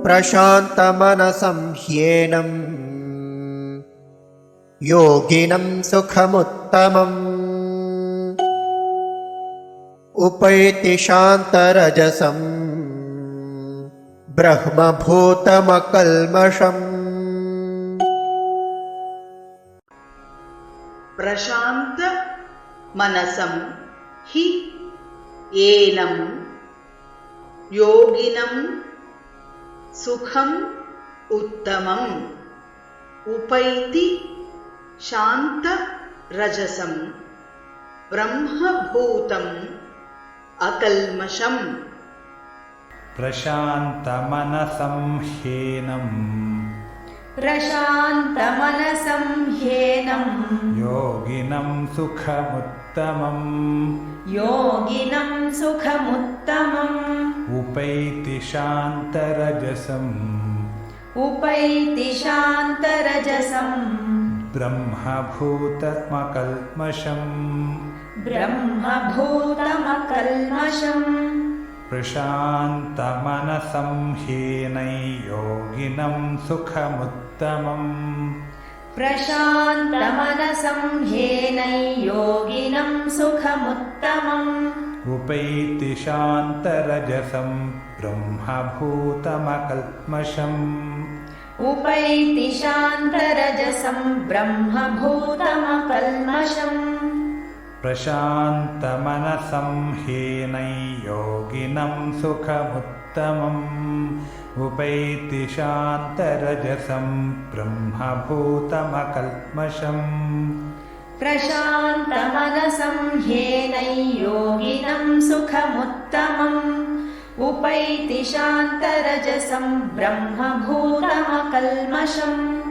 प्रशान्तमनसं ह्येनं योगिनं सुखमुत्तमम् उपैति शान्तरजसं ब्रह्मभूतमकल्मषम्। प्रशांत मनसं हि येनं योगिनं सुखम् उत्तमम् उपैति शांत रजसं ब्रह्मभूतम् अकल्मषम्। प्रशान्तमनसं ह्येनं योगिनं सुखमुत्तमम् उपैति शान्तरजसं ब्रह्मभूतमकल्मषम्। प्रशान्तमनसं ह्येनं योगिनं सुखमुत्तमम् उपैति शान्तरजसं ब्रह्मभूतमकल्मषम्। प्रशान्तमनसं ह्येनं योगिनं सुखमुत्तमम् उपैति शान्तरजसं ब्रह्मभूतमकल्मषम्। प्रशान्तमनसं ह्येनं योगिनं सुखमुत्तमम् उपैति शान्तरजसं ब्रह्मभूतमकल्मषम्।